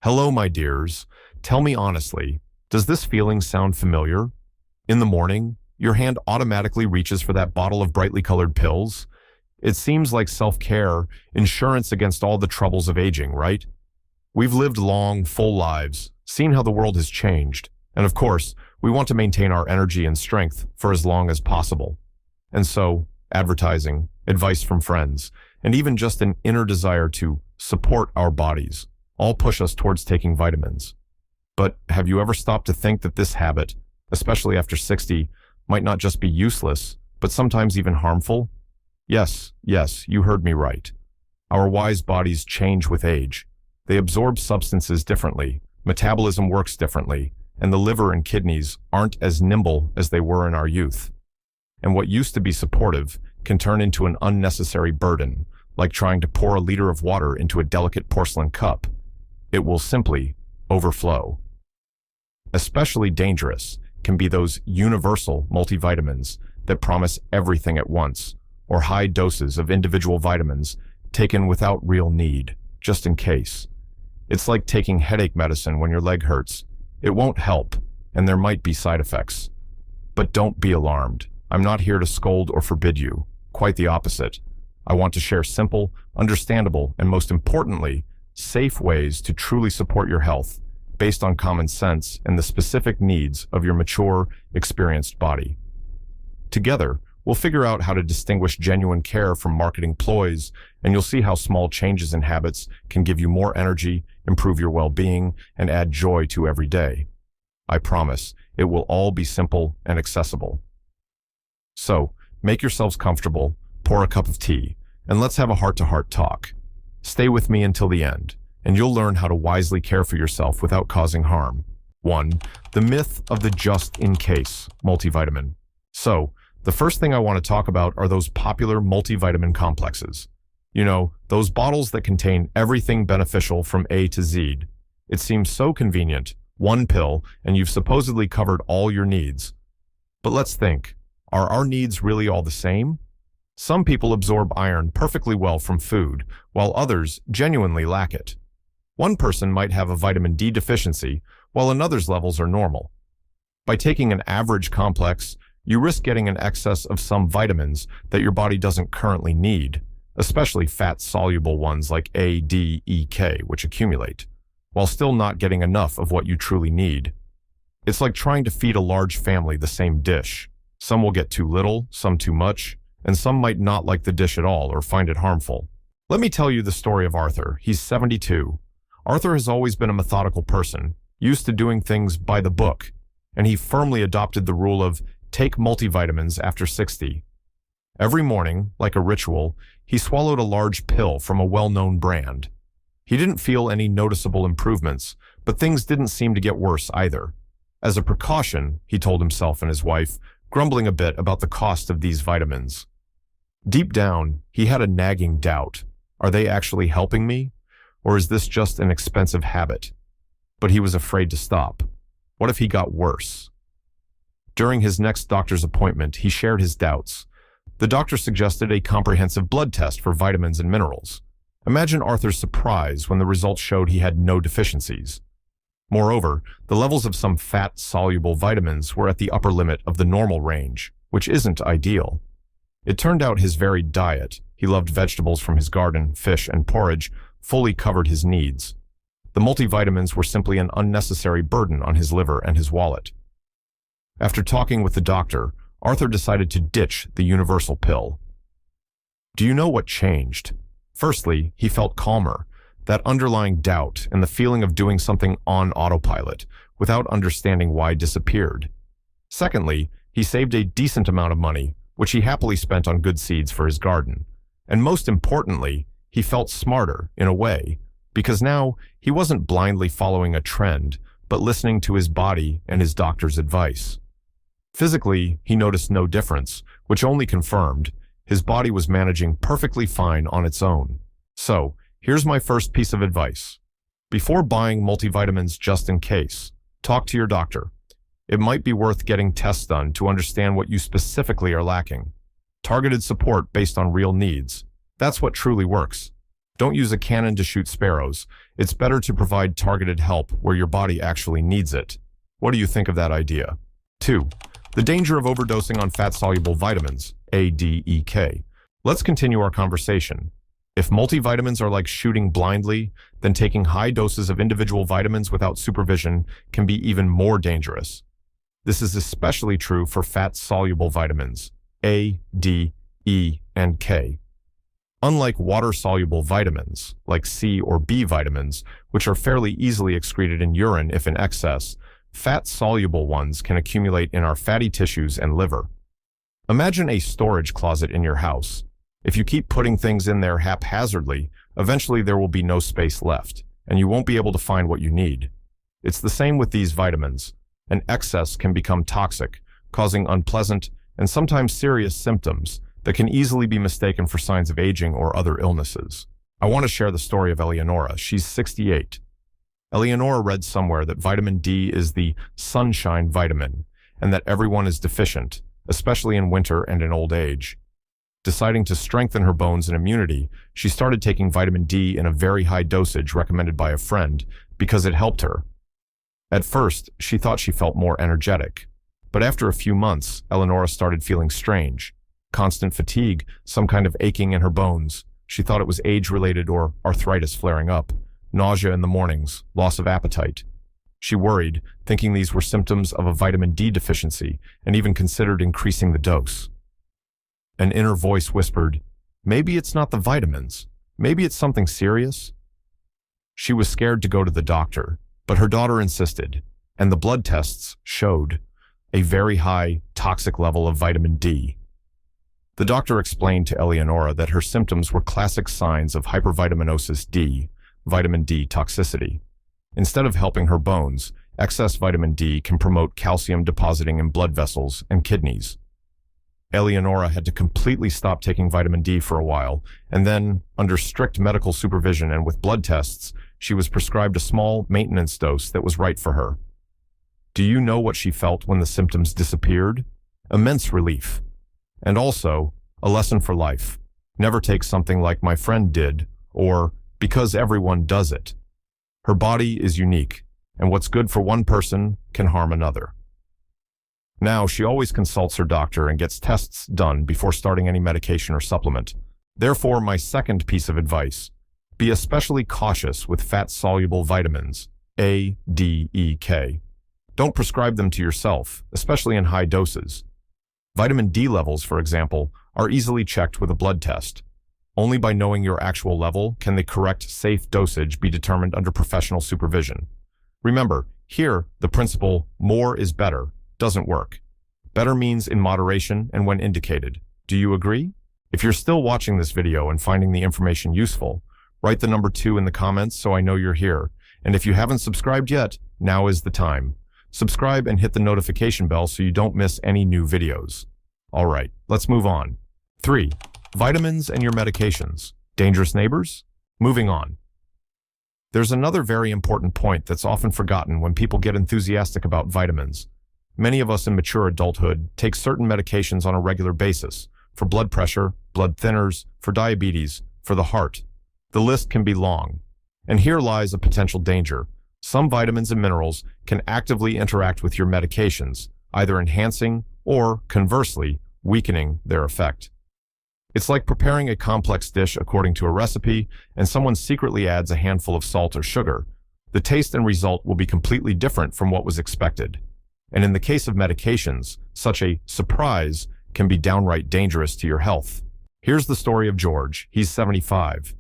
Hello, my dears. Tell me honestly, does this feeling sound familiar? In the morning, your hand automatically reaches for that bottle of brightly colored pills. It seems like self-care, insurance against all the troubles of aging, right? We've lived long, full lives, seen how the world has changed, and of course, we want to maintain our energy and strength for as long as possible. And so, advertising, advice from friends, and even just an inner desire to support our bodies all push us towards taking vitamins. But have you ever stopped to think that this habit, especially after 60, might not just be useless, but sometimes even harmful? Yes, you heard me right. Our wise bodies change with age. They absorb substances differently, metabolism works differently, and the liver and kidneys aren't as nimble as they were in our youth. And what used to be supportive can turn into an unnecessary burden, like trying to pour a liter of water into a delicate porcelain cup. It will simply overflow. Especially dangerous can be those universal multivitamins that promise everything at once, or high doses of individual vitamins taken without real need, just in case. It's like taking headache medicine when your leg hurts. It won't help, and there might be side effects. But don't be alarmed. I'm not here to scold or forbid you. Quite the opposite. I want to share simple, understandable, and most importantly, safe ways to truly support your health based on common sense and the specific needs of your mature, experienced body. Together, we'll figure out how to distinguish genuine care from marketing ploys, and you'll see how small changes in habits can give you more energy, improve your well-being, and add joy to every day. I promise, it will all be simple and accessible. So, make yourselves comfortable, pour a cup of tea, and let's have a heart-to-heart talk. Stay with me until the end, and you'll learn how to wisely care for yourself without causing harm. 1. The myth of the just-in-case multivitamin. So, the first thing I want to talk about are those popular multivitamin complexes. You know, those bottles that contain everything beneficial from A to Z. It seems so convenient, one pill, and you've supposedly covered all your needs. But let's think, are our needs really all the same? Some people absorb iron perfectly well from food, while others genuinely lack it. One person might have a vitamin D deficiency, while another's levels are normal. By taking an average complex, you risk getting an excess of some vitamins that your body doesn't currently need, especially fat-soluble ones like A, D, E, K, which accumulate, while still not getting enough of what you truly need. It's like trying to feed a large family the same dish. Some will get too little, some too much, and some might not like the dish at all or find it harmful. Let me tell you the story of Arthur. He's 72. Arthur has always been a methodical person, used to doing things by the book, and he firmly adopted the rule of take multivitamins after 60. Every morning, like a ritual, he swallowed a large pill from a well-known brand. He didn't feel any noticeable improvements, but things didn't seem to get worse either. As a precaution, he told himself and his wife, grumbling a bit about the cost of these vitamins. Deep down, he had a nagging doubt. Are they actually helping me? Or is this just an expensive habit? But he was afraid to stop. What if he got worse? During his next doctor's appointment, he shared his doubts. The doctor suggested a comprehensive blood test for vitamins and minerals. Imagine Arthur's surprise when the results showed he had no deficiencies. Moreover, the levels of some fat-soluble vitamins were at the upper limit of the normal range, which isn't ideal. It turned out his varied diet, he loved vegetables from his garden, fish, and porridge, fully covered his needs. The multivitamins were simply an unnecessary burden on his liver and his wallet. After talking with the doctor, Arthur decided to ditch the universal pill. Do you know what changed? Firstly, he felt calmer. That underlying doubt and the feeling of doing something on autopilot without understanding why disappeared. Secondly, he saved a decent amount of money, which he happily spent on good seeds for his garden. And most importantly, he felt smarter, in a way, because now he wasn't blindly following a trend, but listening to his body and his doctor's advice. Physically, he noticed no difference, which only confirmed his body was managing perfectly fine on its own. So, here's my first piece of advice. Before buying multivitamins just in case, talk to your doctor. It might be worth getting tests done to understand what you specifically are lacking. Targeted support based on real needs. That's what truly works. Don't use a cannon to shoot sparrows. It's better to provide targeted help where your body actually needs it. What do you think of that idea? 2. The danger of overdosing on fat-soluble vitamins, A, D, E, K. Let's continue our conversation. If multivitamins are like shooting blindly, then taking high doses of individual vitamins without supervision can be even more dangerous. This is especially true for fat-soluble vitamins, A, D, E, and K. Unlike water-soluble vitamins, like C or B vitamins, which are fairly easily excreted in urine if in excess, fat-soluble ones can accumulate in our fatty tissues and liver. Imagine a storage closet in your house. If you keep putting things in there haphazardly, eventually there will be no space left, and you won't be able to find what you need. It's the same with these vitamins. An excess can become toxic, causing unpleasant and sometimes serious symptoms that can easily be mistaken for signs of aging or other illnesses. I want to share the story of Eleonora. She's 68. Eleonora read somewhere that vitamin D is the sunshine vitamin, and that everyone is deficient, especially in winter and in old age. Deciding to strengthen her bones and immunity, she started taking vitamin D in a very high dosage recommended by a friend because it helped her. At first, she thought she felt more energetic, but after a few months, Eleonora started feeling strange. Constant fatigue, some kind of aching in her bones. She thought it was age-related or arthritis flaring up. Nausea in the mornings, loss of appetite. She worried, thinking these were symptoms of a vitamin D deficiency, and even considered increasing the dose. An inner voice whispered, "Maybe it's not the vitamins. Maybe it's something serious." She was scared to go to the doctor, but her daughter insisted, and the blood tests showed a very high, toxic level of vitamin D. The doctor explained to Eleonora that her symptoms were classic signs of hypervitaminosis D, vitamin D toxicity. Instead of helping her bones, excess vitamin D can promote calcium depositing in blood vessels and kidneys. Eleonora had to completely stop taking vitamin D for a while, and then, under strict medical supervision and with blood tests, she was prescribed a small maintenance dose that was right for her. Do you know what she felt when the symptoms disappeared? Immense relief. And also, a lesson for life. Never take something like my friend did, or because everyone does it. Her body is unique, and what's good for one person can harm another. Now, she always consults her doctor and gets tests done before starting any medication or supplement. Therefore, my second piece of advice, be especially cautious with fat-soluble vitamins, A, D, E, K. Don't prescribe them to yourself, especially in high doses. Vitamin D levels, for example, are easily checked with a blood test. Only by knowing your actual level can the correct, safe dosage be determined under professional supervision. Remember, here, the principle, more is better, doesn't work. Better means in moderation and when indicated. Do you agree? If you're still watching this video and finding the information useful, write the number 2 in the comments so I know you're here. And if you haven't subscribed yet, now is the time. Subscribe and hit the notification bell so you don't miss any new videos. Alright, let's move on. 3. Vitamins and your medications. Dangerous neighbors? Moving on. There's another very important point that's often forgotten when people get enthusiastic about vitamins. Many of us in mature adulthood take certain medications on a regular basis, for blood pressure, blood thinners, for diabetes, for the heart. The list can be long. And here lies a potential danger. Some vitamins and minerals can actively interact with your medications, either enhancing or, conversely, weakening their effect. It's like preparing a complex dish according to a recipe, and someone secretly adds a handful of salt or sugar. The taste and result will be completely different from what was expected. And in the case of medications, such a surprise can be downright dangerous to your health. Here's the story of George. He's 75.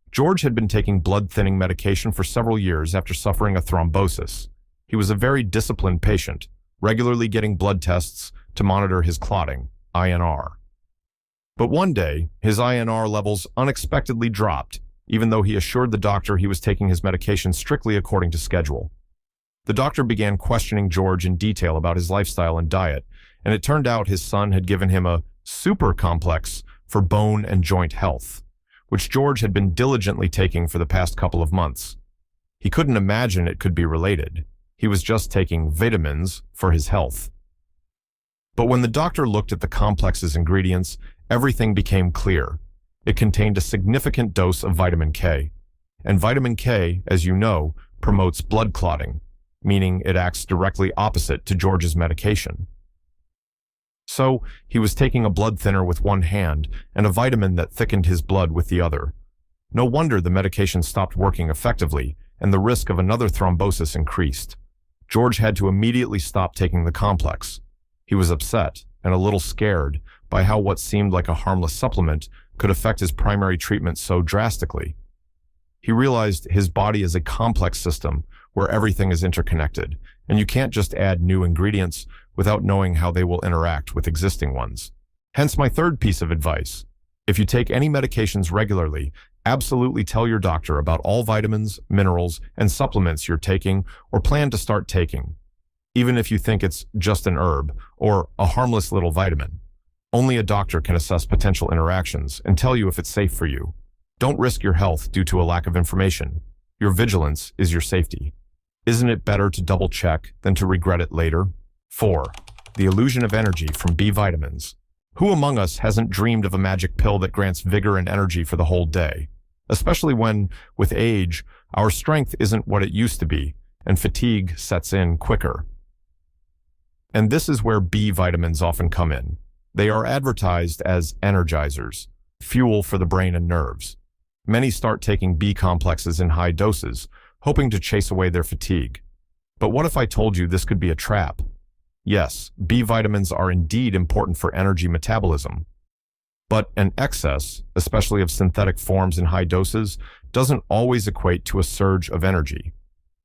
George had been taking blood-thinning medication for several years after suffering a thrombosis. He was a very disciplined patient, regularly getting blood tests to monitor his clotting, INR. But one day, his INR levels unexpectedly dropped, even though he assured the doctor he was taking his medication strictly according to schedule. The doctor began questioning George in detail about his lifestyle and diet, and it turned out his son had given him a super complex for bone and joint health, which George had been diligently taking for the past couple of months. He couldn't imagine it could be related. He was just taking vitamins for his health. But when the doctor looked at the complex's ingredients, everything became clear. It contained a significant dose of vitamin K. And vitamin K, as you know, promotes blood clotting, meaning it acts directly opposite to George's medication. So, he was taking a blood thinner with one hand and a vitamin that thickened his blood with the other. No wonder the medication stopped working effectively and the risk of another thrombosis increased. George had to immediately stop taking the complex. He was upset and a little scared by how what seemed like a harmless supplement could affect his primary treatment so drastically. He realized his body is a complex system where everything is interconnected, and you can't just add new ingredients without knowing how they will interact with existing ones. Hence my third piece of advice. If you take any medications regularly, absolutely tell your doctor about all vitamins, minerals, and supplements you're taking or plan to start taking, even if you think it's just an herb or a harmless little vitamin. Only a doctor can assess potential interactions and tell you if it's safe for you. Don't risk your health due to a lack of information. Your vigilance is your safety. Isn't it better to double check than to regret it later? 4. The illusion of energy from B vitamins. Who among us hasn't dreamed of a magic pill that grants vigor and energy for the whole day? Especially when, with age, our strength isn't what it used to be, and fatigue sets in quicker. And this is where B vitamins often come in. They are advertised as energizers, fuel for the brain and nerves. Many start taking B complexes in high doses, hoping to chase away their fatigue. But what if I told you this could be a trap? Yes, B vitamins are indeed important for energy metabolism. But an excess, especially of synthetic forms in high doses, doesn't always equate to a surge of energy.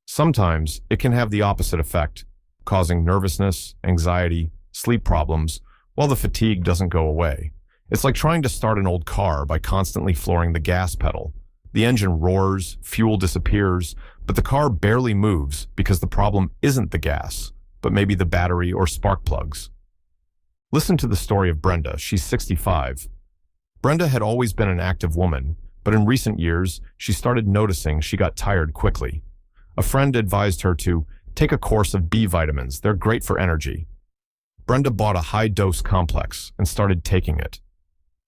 Sometimes it can have the opposite effect, causing nervousness, anxiety, sleep problems, while the fatigue doesn't go away. It's like trying to start an old car by constantly flooring the gas pedal. The engine roars, fuel disappears, but the car barely moves because the problem isn't the gas, but maybe the battery or spark plugs. Listen to the story of Brenda. She's 65. Brenda had always been an active woman, but in recent years, she started noticing she got tired quickly. A friend advised her to take a course of B vitamins. They're great for energy. Brenda bought a high-dose complex and started taking it.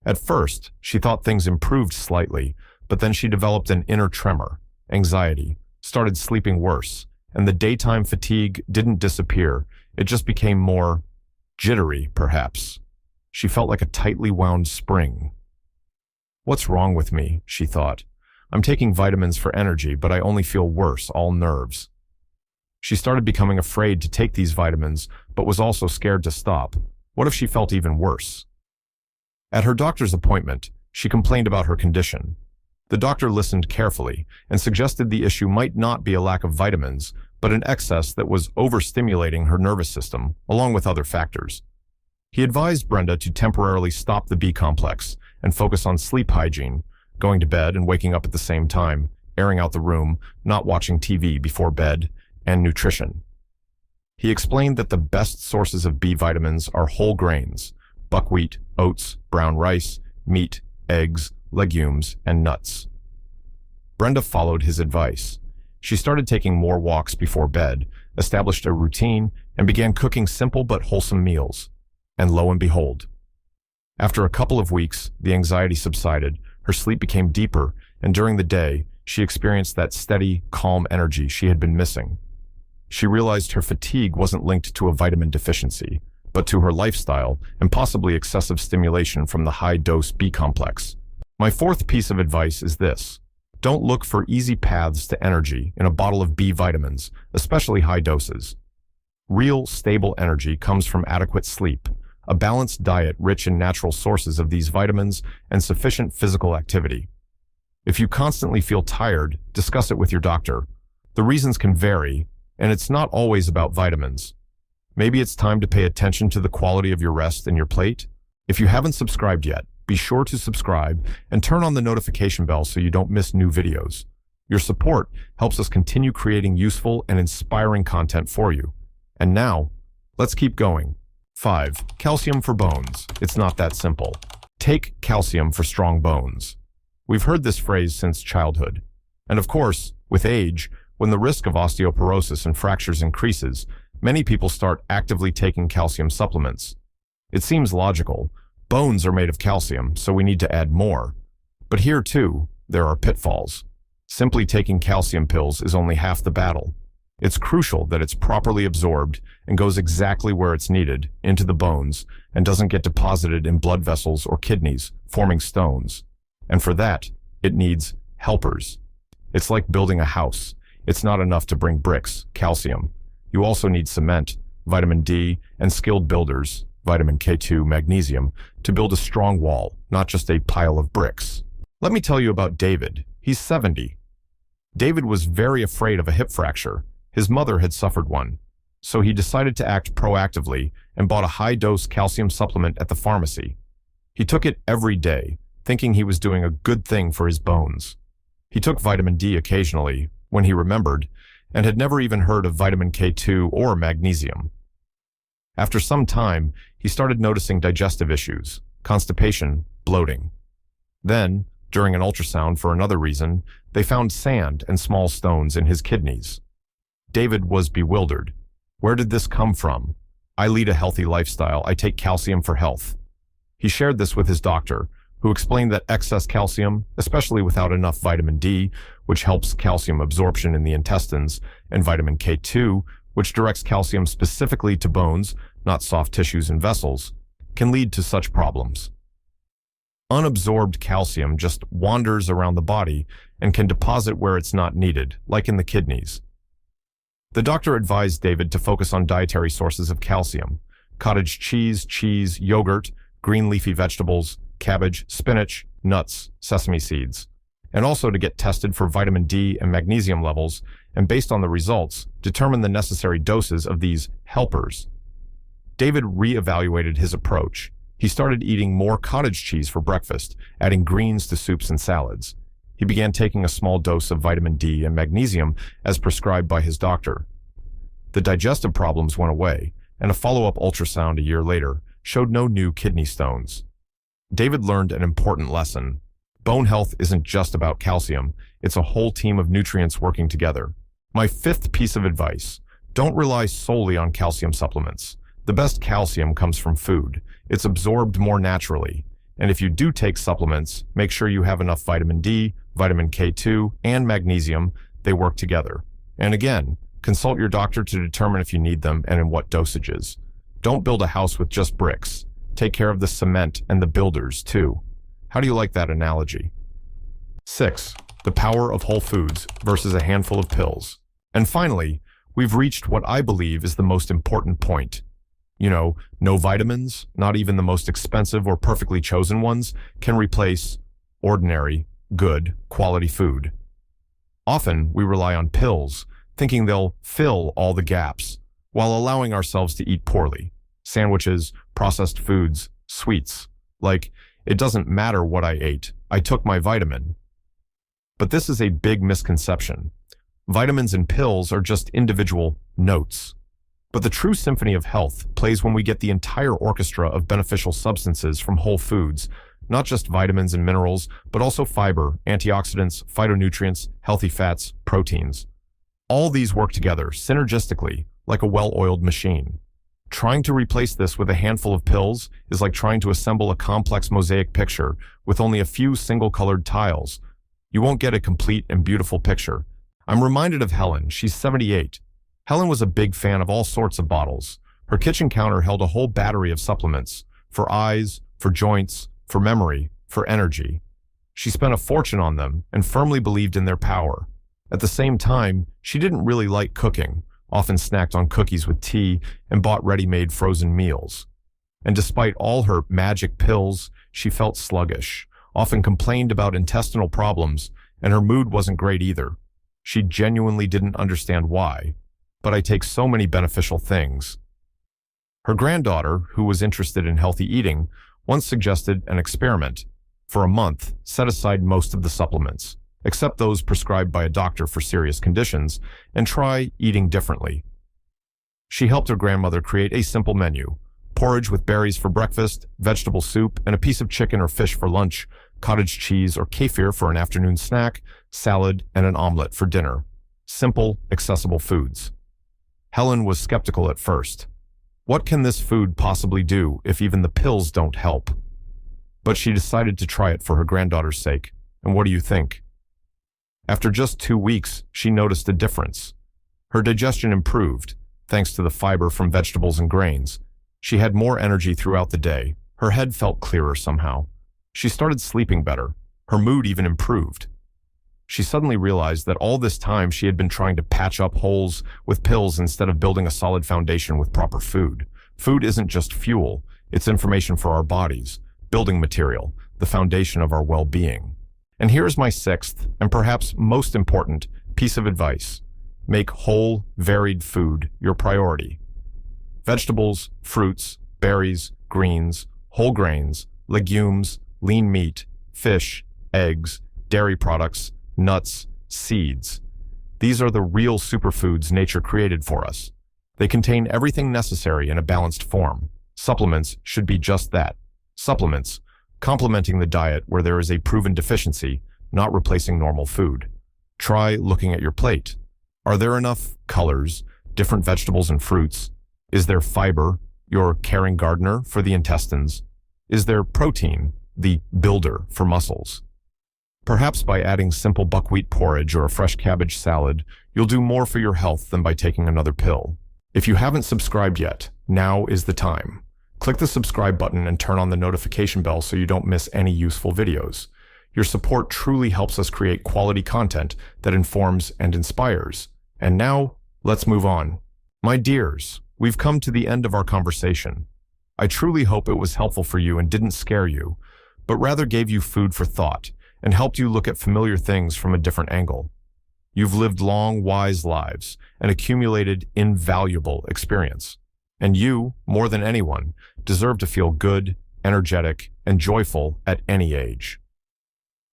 At first, she thought things improved slightly, but then she developed an inner tremor, anxiety, started sleeping worse, and the daytime fatigue didn't disappear. It just became more jittery, perhaps. She felt like a tightly wound spring. What's wrong with me, she thought. I'm taking vitamins for energy, but I only feel worse, all nerves. She started becoming afraid to take these vitamins, but was also scared to stop. What if she felt even worse? At her doctor's appointment, she complained about her condition. The doctor listened carefully and suggested the issue might not be a lack of vitamins, but an excess that was overstimulating her nervous system, along with other factors. He advised Brenda to temporarily stop the B complex and focus on sleep hygiene, going to bed and waking up at the same time, airing out the room, not watching TV before bed, and nutrition. He explained that the best sources of B vitamins are whole grains, buckwheat, oats, brown rice, meat, eggs, legumes, and nuts. Brenda followed his advice. She started taking more walks before bed, established a routine, and began cooking simple but wholesome meals. And lo and behold, after a couple of weeks, the anxiety subsided, her sleep became deeper, and during the day, she experienced that steady, calm energy she had been missing. She realized her fatigue wasn't linked to a vitamin deficiency, but to her lifestyle and possibly excessive stimulation from the high-dose B complex. My fourth piece of advice is this. Don't look for easy paths to energy in a bottle of B vitamins, especially high doses. Real, stable energy comes from adequate sleep, a balanced diet rich in natural sources of these vitamins, and sufficient physical activity. If you constantly feel tired, discuss it with your doctor. The reasons can vary, and it's not always about vitamins. Maybe it's time to pay attention to the quality of your rest and your plate. If you haven't subscribed yet, be sure to subscribe and turn on the notification bell so you don't miss new videos. Your support helps us continue creating useful and inspiring content for you. And now, let's keep going. 5. Calcium for bones. It's not that simple. Take calcium for strong bones. We've heard this phrase since childhood. And of course, with age, when the risk of osteoporosis and fractures increases, many people start actively taking calcium supplements. It seems logical. Bones are made of calcium, so we need to add more. But here, too, there are pitfalls. Simply taking calcium pills is only half the battle. It's crucial that it's properly absorbed and goes exactly where it's needed, into the bones, and doesn't get deposited in blood vessels or kidneys, forming stones. And for that, it needs helpers. It's like building a house. It's not enough to bring bricks, calcium. You also need cement, vitamin D, and skilled builders, vitamin K2, magnesium, to build a strong wall, not just a pile of bricks. Let me tell you about David. He's 70. David was very afraid of a hip fracture. His mother had suffered one. So he decided to act proactively and bought a high-dose calcium supplement at the pharmacy. He took it every day, thinking he was doing a good thing for his bones. He took vitamin D occasionally, when he remembered, and had never even heard of vitamin K2 or magnesium. After some time, he started noticing digestive issues, constipation, bloating. Then, during an ultrasound for another reason, they found sand and small stones in his kidneys. David was bewildered. Where did this come from? I lead a healthy lifestyle. I take calcium for health. He shared this with his doctor, who explained that excess calcium, especially without enough vitamin D, which helps calcium absorption in the intestines, and vitamin K2, which directs calcium specifically to bones, not soft tissues and vessels, can lead to such problems. Unabsorbed calcium just wanders around the body and can deposit where it's not needed, like in the kidneys. The doctor advised David to focus on dietary sources of calcium: cottage cheese, yogurt, green leafy vegetables, cabbage, spinach, nuts, sesame seeds, and also to get tested for vitamin D and magnesium levels, and based on the results, determine the necessary doses of these helpers. David re-evaluated his approach. He started eating more cottage cheese for breakfast, adding greens to soups and salads. He began taking a small dose of vitamin D and magnesium as prescribed by his doctor. The digestive problems went away, and a follow-up ultrasound a year later showed no new kidney stones. David learned an important lesson. Bone health isn't just about calcium, it's a whole team of nutrients working together. My fifth piece of advice: don't rely solely on calcium supplements. The best calcium comes from food. It's absorbed more naturally. And if you do take supplements, make sure you have enough vitamin D, vitamin K2, and magnesium. They work together. And again, consult your doctor to determine if you need them and in what dosages. Don't build a house with just bricks. Take care of the cement and the builders, too. How do you like that analogy? 6. The power of whole foods versus a handful of pills. And finally, we've reached what I believe is the most important point. No vitamins, not even the most expensive or perfectly chosen ones, can replace ordinary, good, quality food. Often, we rely on pills, thinking they'll fill all the gaps, while allowing ourselves to eat poorly. Sandwiches, processed foods, sweets. Like, it doesn't matter what I ate, I took my vitamin. But this is a big misconception. Vitamins and pills are just individual notes. But the true symphony of health plays when we get the entire orchestra of beneficial substances from whole foods, not just vitamins and minerals, but also fiber, antioxidants, phytonutrients, healthy fats, proteins. All these work together synergistically, like a well-oiled machine. Trying to replace this with a handful of pills is like trying to assemble a complex mosaic picture with only a few single-colored tiles. You won't get a complete and beautiful picture. I'm reminded of Helen. She's 78. Helen was a big fan of all sorts of bottles. Her kitchen counter held a whole battery of supplements for eyes, for joints, for memory, for energy. She spent a fortune on them and firmly believed in their power. At the same time, she didn't really like cooking, often snacked on cookies with tea and bought ready-made frozen meals. And despite all her magic pills, she felt sluggish, often complained about intestinal problems, and her mood wasn't great either. She genuinely didn't understand why. But I take so many beneficial things. Her granddaughter, who was interested in healthy eating, once suggested an experiment. For a month, set aside most of the supplements, except those prescribed by a doctor for serious conditions, and try eating differently. She helped her grandmother create a simple menu: porridge with berries for breakfast, vegetable soup, and a piece of chicken or fish for lunch, cottage cheese or kefir for an afternoon snack, salad, and an omelet for dinner. Simple, accessible foods. Helen was skeptical at first. What can this food possibly do if even the pills don't help? But she decided to try it for her granddaughter's sake. And what do you think? After just 2 weeks, she noticed a difference. Her digestion improved, thanks to the fiber from vegetables and grains. She had more energy throughout the day. Her head felt clearer somehow. She started sleeping better. Her mood even improved. She suddenly realized that all this time she had been trying to patch up holes with pills instead of building a solid foundation with proper food. Food isn't just fuel, it's information for our bodies, building material, the foundation of our well-being. And here's my sixth, and perhaps most important, piece of advice. Make whole, varied food your priority. Vegetables, fruits, berries, greens, whole grains, legumes, lean meat, fish, eggs, dairy products, nuts, seeds. These are the real superfoods nature created for us. They contain everything necessary in a balanced form. Supplements should be just that. Supplements, complementing the diet where there is a proven deficiency, not replacing normal food. Try looking at your plate. Are there enough colors, different vegetables and fruits? Is there fiber, your caring gardener for the intestines? Is there protein, the builder for muscles? Perhaps by adding simple buckwheat porridge or a fresh cabbage salad, you'll do more for your health than by taking another pill. If you haven't subscribed yet, now is the time. Click the subscribe button and turn on the notification bell so you don't miss any useful videos. Your support truly helps us create quality content that informs and inspires. And now, let's move on. My dears, we've come to the end of our conversation. I truly hope it was helpful for you and didn't scare you, but rather gave you food for thought and helped you look at familiar things from a different angle. You've lived long, wise lives and accumulated invaluable experience. And you, more than anyone, deserve to feel good, energetic, and joyful at any age.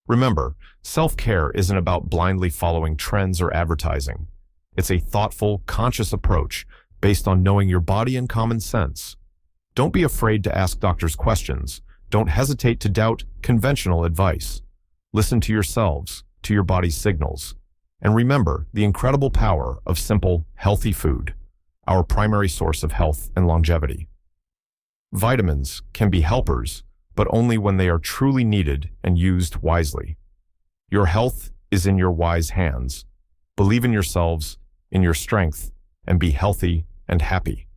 Remember, self-care isn't about blindly following trends or advertising. It's a thoughtful, conscious approach based on knowing your body and common sense. Don't be afraid to ask doctors questions. Don't hesitate to doubt conventional advice. Listen to yourselves, to your body's signals. And remember the incredible power of simple, healthy food, our primary source of health and longevity. Vitamins can be helpers, but only when they are truly needed and used wisely. Your health is in your wise hands. Believe in yourselves, in your strength, and be healthy and happy.